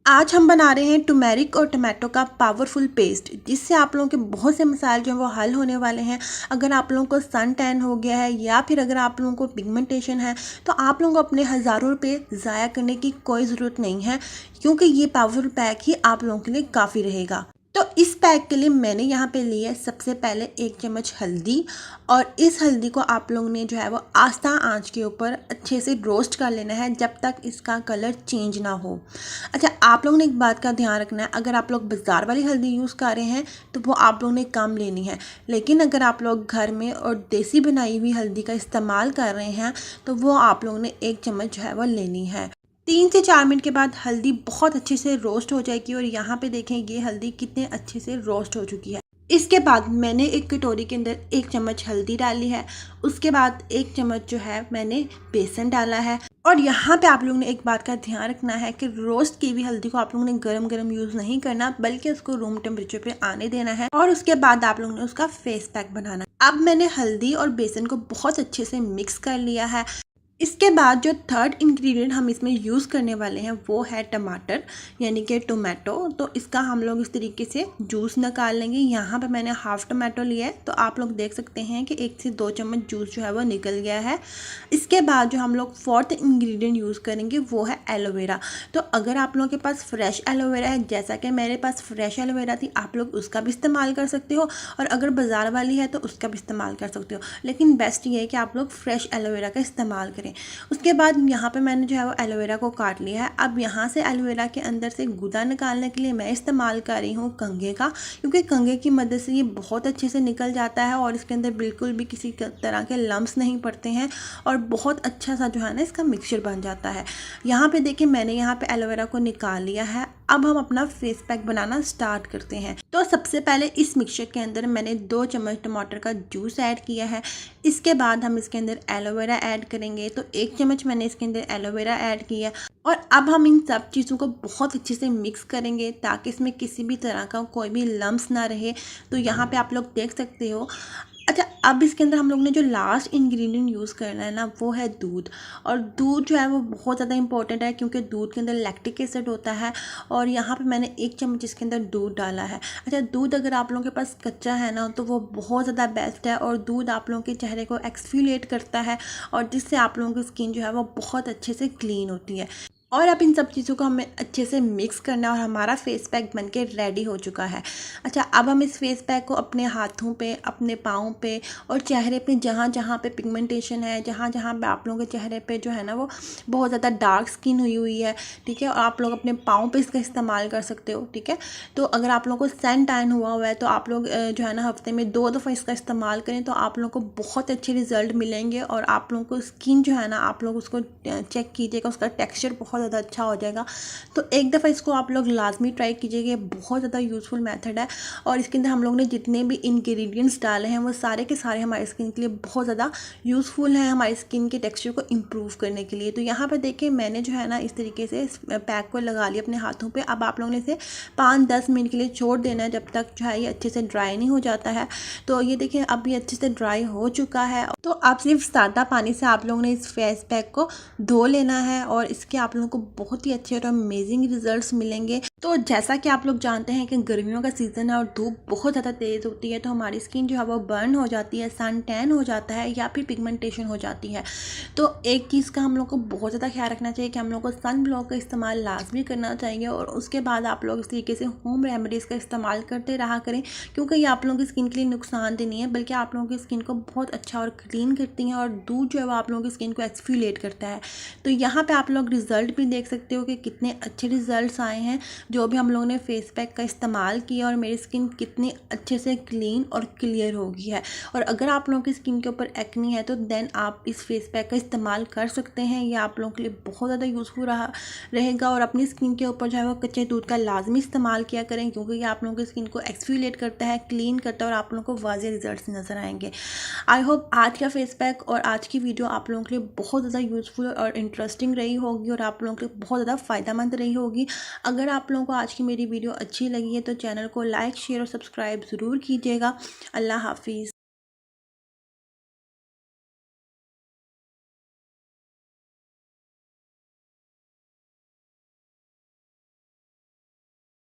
आज हम बना रहे हैं टर्मेरिक और टमाटो का पावरफुल पेस्ट, जिससे आप लोगों के बहुत से मसाइल जो हैं वो हल होने वाले हैं। अगर आप लोगों को सन टैन हो गया है या फिर अगर आप लोगों को पिगमेंटेशन है, तो आप लोगों को अपने हज़ारों रुपये ज़ाया करने की कोई ज़रूरत नहीं है, क्योंकि ये पावरफुल पैक ही आप लोगों के लिए काफ़ी रहेगा। तो इस पैक के लिए मैंने यहाँ पे लिया है सबसे पहले 1 चम्मच हल्दी, और इस हल्दी को आप लोगों ने जो है वो आस्था आंच के ऊपर अच्छे से रोस्ट कर लेना है जब तक इसका कलर चेंज ना हो। अच्छा, आप लोगों ने एक बात का ध्यान रखना है, अगर आप लोग बाज़ार वाली हल्दी यूज़ कर रहे हैं तो वो आप लोगों ने कम लेनी है, लेकिन अगर आप लोग घर में और देसी बनाई हुई हल्दी का इस्तेमाल कर रहे हैं तो वो आप लोगों ने 1 चम्मच जो है वो लेनी है। 3 से 4 मिनट के बाद हल्दी बहुत अच्छे से रोस्ट हो जाएगी, और यहाँ पे देखें ये हल्दी कितने अच्छे से रोस्ट हो चुकी है। इसके बाद मैंने एक कटोरी के अंदर 1 चम्मच हल्दी डाली है, उसके बाद 1 चम्मच जो है मैंने बेसन डाला है। और यहाँ पे आप लोगों ने एक बात का ध्यान रखना है कि रोस्ट की हुई हल्दी को आप लोगों ने गरम गरम यूज़ नहीं करना, बल्कि उसको रूम टेम्परेचर पे आने देना है, और उसके बाद आप लोगों ने उसका फेस पैक बनाना है। अब मैंने हल्दी और बेसन को बहुत अच्छे से मिक्स कर लिया है। इसके बाद जो थर्ड इंग्रेडिएंट हम इसमें यूज़ करने वाले हैं वो है टमाटर, यानी कि टोमेटो। तो इसका हम लोग इस तरीके से जूस निकाल लेंगे। यहाँ पे मैंने हाफ टोमेटो लिया है, तो आप लोग देख सकते हैं कि 1 से 2 चम्मच जूस जो है वो निकल गया है। इसके बाद जो हम लोग फोर्थ इंग्रेडिएंट यूज़ करेंगे वो है एलोवेरा। तो अगर आप लोगों के पास फ्रेश एलोवेरा है, जैसा कि मेरे पास फ्रेश एलोवेरा थी, आप लोग उसका भी इस्तेमाल कर सकते हो, और अगर बाज़ार वाली है तो उसका भी इस्तेमाल कर सकते हो, लेकिन बेस्ट ये है कि आप लोग फ्रेश एलोवेरा का इस्तेमाल करें। उसके बाद यहाँ पे मैंने जो है वो एलोवेरा को काट लिया है। अब यहाँ से एलोवेरा के अंदर से गूदा निकालने के लिए मैं इस्तेमाल कर रही हूँ कंघे का, क्योंकि कंघे की मदद से ये बहुत अच्छे से निकल जाता है और इसके अंदर बिल्कुल भी किसी तरह के लम्स नहीं पड़ते हैं, और बहुत अच्छा सा जो है ना इसका मिक्सचर बन जाता है। यहाँ पे देखिए मैंने यहाँ पे एलोवेरा को निकाल लिया है। अब हम अपना फेस पैक बनाना स्टार्ट करते हैं। तो सबसे पहले इस मिक्सचर के अंदर मैंने 2 चम्मच टमाटर का जूस ऐड किया है। इसके बाद हम इसके अंदर एलोवेरा ऐड करेंगे, तो 1 चम्मच मैंने इसके अंदर एलोवेरा ऐड किया, और अब हम इन सब चीज़ों को बहुत अच्छे से मिक्स करेंगे ताकि इसमें किसी भी तरह का कोई भी लम्स ना रहे। तो यहाँ पे आप लोग देख सकते हो। अच्छा, अब इसके अंदर हम लोग ने जो लास्ट इंग्रेडिएंट यूज़ करना है ना वो है दूध, और दूध जो है वो बहुत ज़्यादा इंपॉर्टेंट है, क्योंकि दूध के अंदर लैक्टिक एसिड होता है, और यहाँ पे मैंने 1 चम्मच इसके अंदर दूध डाला है। अच्छा, दूध अगर आप लोगों के पास कच्चा है ना तो वो बहुत ज़्यादा बेस्ट है, और दूध आप लोगों के चेहरे को एक्सफोलिएट करता है, और जिससे आप लोगों की स्किन जो है वो बहुत अच्छे से क्लीन होती है। और अब इन सब चीज़ों को हमें अच्छे से मिक्स करना है, और हमारा फेस पैक बनके रेडी हो चुका है। अच्छा, अब हम इस फेस पैक को अपने हाथों पे, अपने पाँव पे और चेहरे पे जहाँ जहाँ पे पिगमेंटेशन है, जहाँ जहाँ पे आप लोगों के चेहरे पे जो है ना वो बहुत ज़्यादा डार्क स्किन हुई हुई है, ठीक है, और आप लोग अपने पाँव पे इसका इस्तेमाल कर सकते हो, ठीक है। तो अगर आप लोगों को सन टैन हुआ हुआ है तो आप लोग जो है ना हफ्ते में 2 दफ़ा इसका इस्तेमाल करें, तो आप लोगों को बहुत अच्छे रिजल्ट मिलेंगे, और आप लोगों को स्किन जो है ना आप लोग उसको चेक कीजिएगा, उसका टेक्स्चर बहुत ज़्यादा अच्छा हो जाएगा। तो एक दफ़ा इसको आप लोग लाजमी ट्राई कीजिएगा, ये बहुत ज़्यादा यूज़फुल मेथड है, और इसके अंदर हम लोग ने जितने भी इंग्रेडिएंट्स डाले हैं वो सारे के सारे हमारी स्किन के लिए बहुत ज़्यादा यूज़फुल हैं, हमारी स्किन के टेक्स्चर को इम्प्रूव करने के लिए। तो यहाँ पर देखिए मैंने जो है ना इस तरीके से इस पैक को लगा लिया अपने हाथों पर। अब आप लोगों ने इसे 5-10 मिनट के लिए छोड़ देना है, जब तक जो है ये अच्छे से ड्राई नहीं हो जाता है। तो ये देखिए अब ये अच्छे से ड्राई हो चुका है। तो आप सिर्फ सादा पानी से आप लोगों ने इस फेस पैक को धो लेना है, और इसके आप लोगों को बहुत ही अच्छे और अमेजिंग रिजल्ट्स मिलेंगे। तो जैसा कि आप लोग जानते हैं कि गर्मियों का सीज़न है और धूप बहुत ज़्यादा तेज़ होती है, तो हमारी स्किन जो है वो बर्न हो जाती है, सन टैन हो जाता है, या फिर पिगमेंटेशन हो जाती है। तो एक चीज़ का हम लोग को बहुत ज़्यादा ख्याल रखना चाहिए कि हम लोग को सन ब्लॉक का इस्तेमाल लाजमी करना चाहिए, और उसके बाद आप लोग इस तरीके से होम रेमेडीज़ का इस्तेमाल करते रहा करें, क्योंकि ये आप लोगों की स्किन के लिए नुकसानदेह नहीं है, बल्कि आप लोगों की स्किन को बहुत अच्छा और क्लीन करती हैं, और दूध जो है वो आप लोगों की स्किन को एक्सफोलिएट करता है। तो यहाँ पे आप लोग रिज़ल्ट भी देख सकते हो कि कितने अच्छे रिज़ल्ट्स आए हैं जो भी हम लोगों ने फेस पैक का इस्तेमाल किया, और मेरी स्किन कितनी अच्छे से क्लीन और क्लियर हो गई है। और अगर आप लोगों की स्किन के ऊपर एक्नी है तो देन आप इस फेस पैक का इस्तेमाल कर सकते हैं, ये आप लोगों के लिए बहुत ज़्यादा यूज़फुल रहेगा। और अपनी स्किन के ऊपर जो है वो कच्चे दूध का लाजमी इस्तेमाल किया करें, क्योंकि ये आप लोगों की स्किन को एक्सफोलिएट करता है, क्लीन करता है, और आप लोगों को वाज़ेह रिजल्ट्स नज़र आएंगे। आई होप आज का फेस पैक और आज की वीडियो आप लोगों के लिए बहुत ज़्यादा यूज़फुल और इंटरेस्टिंग रही होगी, और आप लोगों के लिए बहुत ज़्यादा फ़ायदेमंद रही होगी। अगर आप लोगों को आज की मेरी वीडियो अच्छी लगी है तो चैनल को लाइक, शेयर और सब्सक्राइब ज़रूर कीजिएगा। अल्लाह हाफिज़।